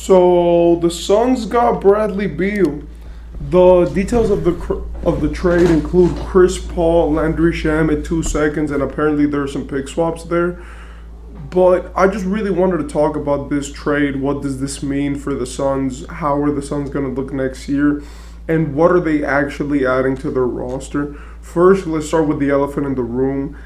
So the Suns got Bradley Beal. The details of the trade include Chris Paul, Landry Shamet, 2 seconds, and apparently there are some pick swaps there. But I just really wanted to talk about this trade. What does this mean for the Suns? How are the Suns going to look next year? And what are they actually adding to their roster? First, let's start with the elephant in the room.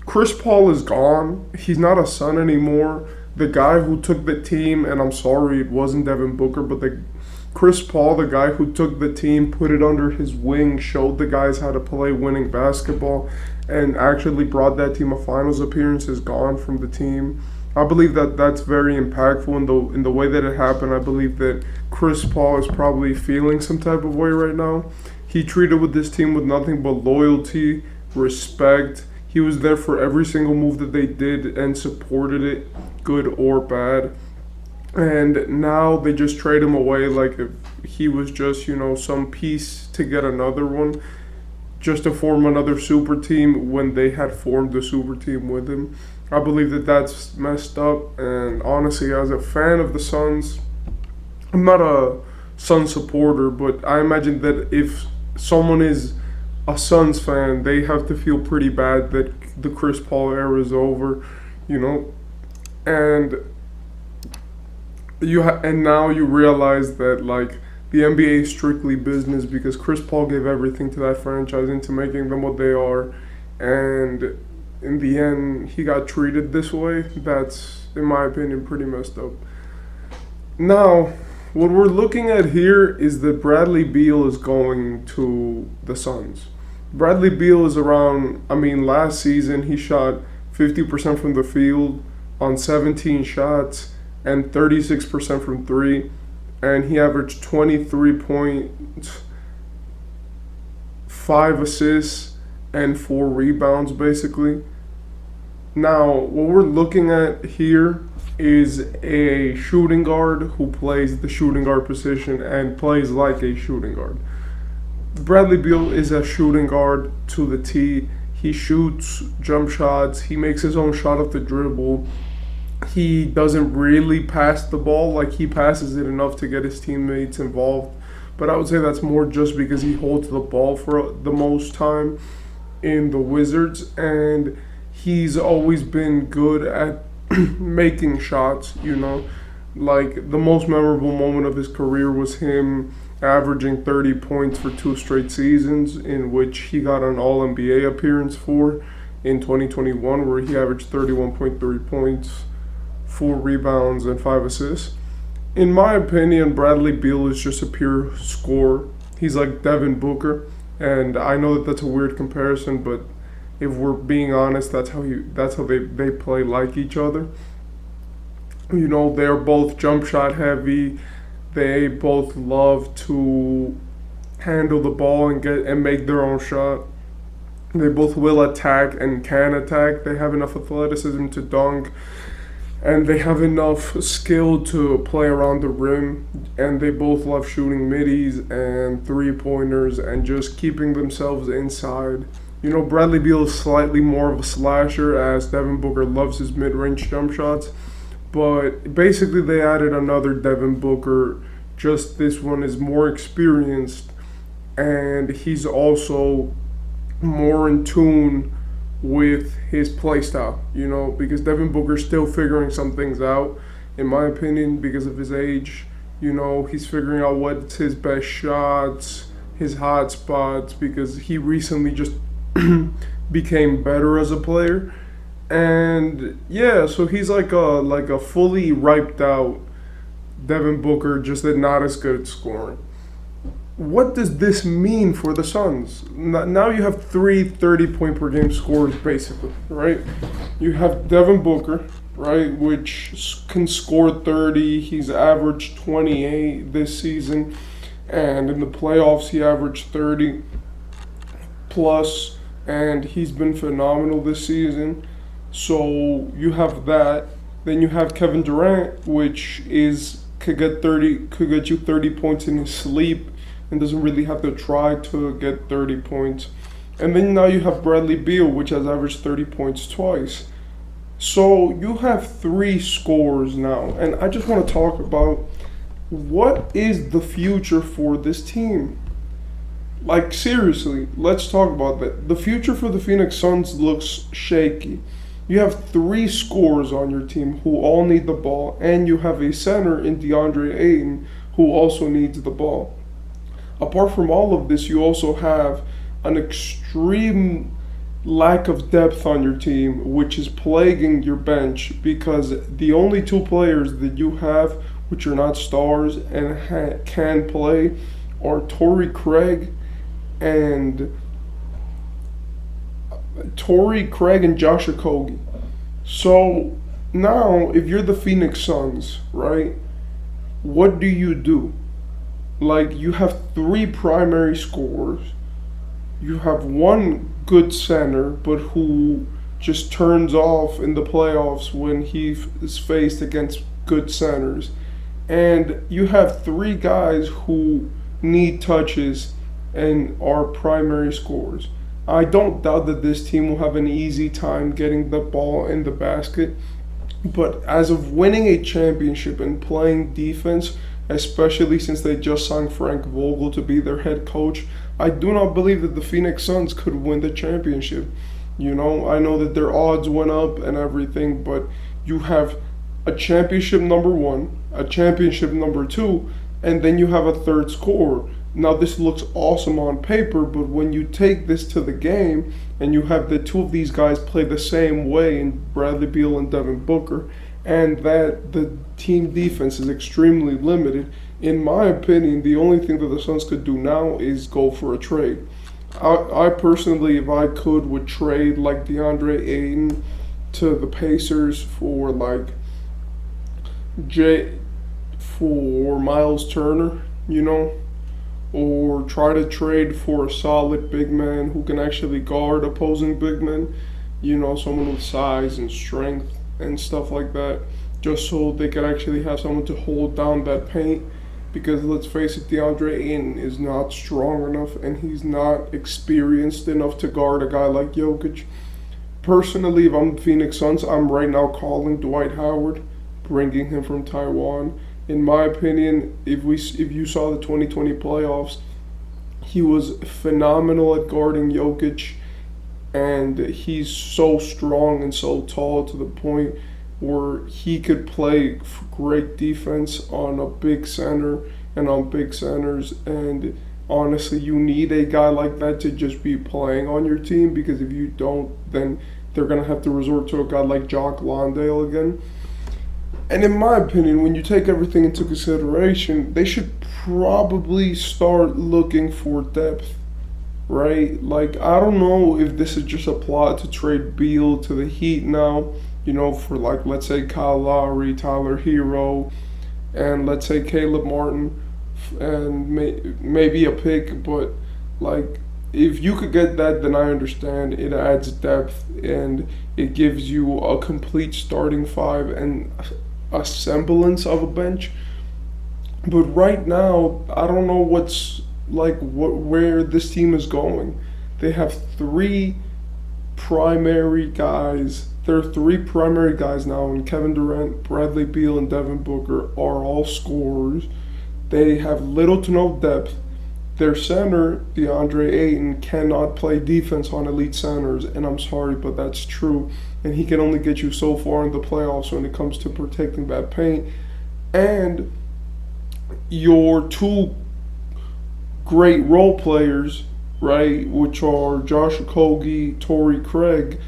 Chris Paul is gone. He's not a Sun anymore. The guy who took the team, and I'm sorry it wasn't Devin Booker, but the Chris Paul, the guy who took the team, put it under his wing, showed the guys how to play winning basketball, and actually brought that team a finals appearance, is gone from the team. I believe that that's very impactful in the way that it happened. I believe that Chris Paul is probably feeling some type of way right now. He treated with this team with nothing but loyalty, respect. He was there for every single move that they did and supported it, good or bad. And now they just trade him away like if he was just, some piece to get another one, just to form another super team when they had formed the super team with him. I believe that that's messed up. And honestly, as a fan of the Suns, I'm not a Suns supporter, but I imagine that if someone is a Suns fan, they have to feel pretty bad that the Chris Paul era is over, and and now you realize that like the NBA is strictly business because Chris Paul gave everything to that franchise into making them what they are, and in the end he got treated this way. That's, in my opinion, pretty messed up. Now, what we're looking at here is that Bradley Beal is going to the Suns. Bradley Beal is last season he shot 50% from the field on 17 shots and 36% from three, and he averaged 23 points, 5 assists, and 4 rebounds basically. Now, what we're looking at here is a shooting guard who plays the shooting guard position and plays like a shooting guard. Bradley Beal is a shooting guard to the T. He shoots jump shots. He makes his own shot off the dribble. He doesn't really pass the ball. Like, he passes it enough to get his teammates involved. But I would say that's more just because he holds the ball for the most time in the Wizards. And he's always been good at making shots, Like, the most memorable moment of his career was him averaging 30 points for 2 straight seasons, in which he got an All-NBA appearance for in 2021, where he averaged 31.3 points, 4 rebounds, and 5 assists. In my opinion, Bradley Beal is just a pure scorer. He's like Devin Booker, and I know that that's a weird comparison, but if we're being honest, that's how they play like each other. They're both jump shot heavy. They both love to handle the ball and make their own shot. They both will attack and can attack. They have enough athleticism to dunk, and they have enough skill to play around the rim. And they both love shooting middies and 3-pointers and just keeping themselves inside. Bradley Beal is slightly more of a slasher, as Devin Booker loves his mid-range jump shots. But basically they added another Devin Booker, just this one is more experienced, and he's also more in tune with his play style, because Devin Booker's still figuring some things out, in my opinion, because of his age. He's figuring out what's his best shots, his hot spots, because he recently just became better as a player. And yeah, so he's like a fully riped out Devin Booker, just that not as good at scoring. What does this mean for the Suns? Now you have 3 30-point per game scorers, basically, right? You have Devin Booker, right, which can score 30. He's averaged 28 this season, and in the playoffs he averaged 30 plus, and he's been phenomenal this season. So you have that. Then you have Kevin Durant, which could get you 30 points in his sleep and doesn't really have to try to get 30 points. And then now you have Bradley Beal, which has averaged 30 points twice. So you have three scores now, and I just want to talk about what is the future for this team. Like, seriously, let's talk about that. The future for the Phoenix Suns looks shaky. You have three scorers on your team who all need the ball, and you have a center in DeAndre Ayton who also needs the ball. Apart from all of this, you also have an extreme lack of depth on your team, which is plaguing your bench because the only two players that you have, which are not stars and can play, are Torrey Craig and Josh Okogie. So now, if you're the Phoenix Suns, right, what do you do? Like, you have three primary scorers. You have one good center, but who just turns off in the playoffs when he is faced against good centers. And you have three guys who need touches and are primary scorers. I don't doubt that this team will have an easy time getting the ball in the basket, but as of winning a championship and playing defense, especially since they just signed Frank Vogel to be their head coach, I do not believe that the Phoenix Suns could win the championship. You know, I know that their odds went up and everything, but you have a championship number one, a championship number two, and then you have a third scorer. Now, this looks awesome on paper, but when you take this to the game and you have the two of these guys play the same way in Bradley Beal and Devin Booker, and that the team defense is extremely limited, in my opinion, the only thing that the Suns could do now is go for a trade. I personally, if I could, would trade like DeAndre Ayton to the Pacers for like for Miles Turner, you know, or try to trade for a solid big man who can actually guard opposing big men, you know, someone with size and strength and stuff like that, just so they could actually have someone to hold down that paint. Because let's face it, DeAndre Ayton is not strong enough and he's not experienced enough to guard a guy like Jokic. Personally, if I'm the Phoenix Suns, I'm right now calling Dwight Howard, bringing him from Taiwan. In my opinion, if you saw the 2020 playoffs, he was phenomenal at guarding Jokic, and he's so strong and so tall to the point where he could play great defense on a big center and on big centers. And honestly, you need a guy like that to just be playing on your team, because if you don't, then they're going to have to resort to a guy like Jock Landale again. And in my opinion, when you take everything into consideration, they should probably start looking for depth, right? Like, I don't know if this is just a plot to trade Beal to the Heat now, you know, for like, let's say Kyle Lowry, Tyler Hero, and let's say Caleb Martin, and maybe a pick. But like, if you could get that, then I understand. It adds depth and it gives you a complete starting five and a semblance of a bench. But right now, I don't know where this team is going. They have three primary guys. There are three primary guys now, and Kevin Durant, Bradley Beal, and Devin Booker are all scorers. They have little to no depth. Their center, DeAndre Ayton, cannot play defense on elite centers, and I'm sorry, but that's true. And he can only get you so far in the playoffs when it comes to protecting that paint. And your two great role players, right, which are Josh Okogie, Torrey Craig,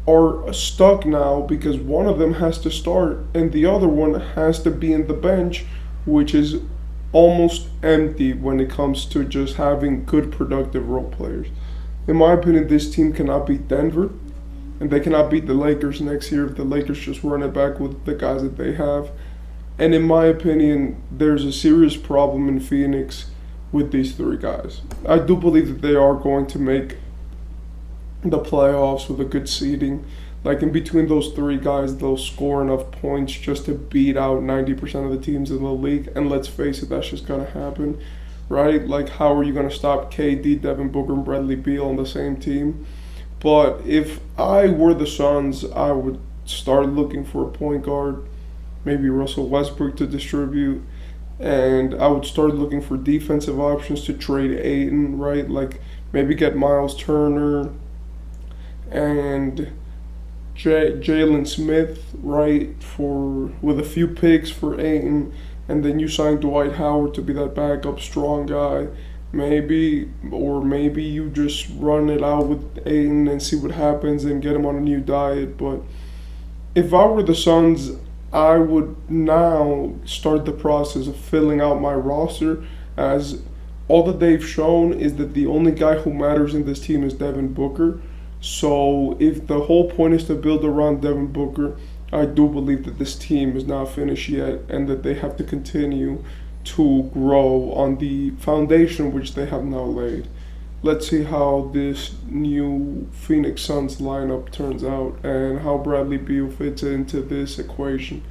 are stuck now because one of them has to start and the other one has to be in the bench, which is almost empty when it comes to just having good productive role players. In my opinion, this team cannot beat Denver, and they cannot beat the Lakers next year if the Lakers just run it back with the guys that they have. And in my opinion, there's a serious problem in Phoenix with these three guys. I do believe that they are going to make the playoffs with a good seeding. Like, in between those three guys, they'll score enough points just to beat out 90% of the teams in the league. And let's face it, that's just going to happen, right? Like, how are you going to stop KD, Devin Booker, and Bradley Beal on the same team? But if I were the Suns, I would start looking for a point guard, maybe Russell Westbrook to distribute, and I would start looking for defensive options to trade Ayton, right? Like maybe get Miles Turner and Jalen Smith, right, for with a few picks for Ayton, and then you sign Dwight Howard to be that backup strong guy. Maybe, or maybe you just run it out with Ayton and see what happens and get him on a new diet. But if I were the Suns, I would now start the process of filling out my roster, as all that they've shown is that the only guy who matters in this team is Devin Booker. So if the whole point is to build around Devin Booker, I do believe that this team is not finished yet and that they have to continue to grow on the foundation which they have now laid. Let's see how this new Phoenix Suns lineup turns out and how Bradley Beal fits into this equation.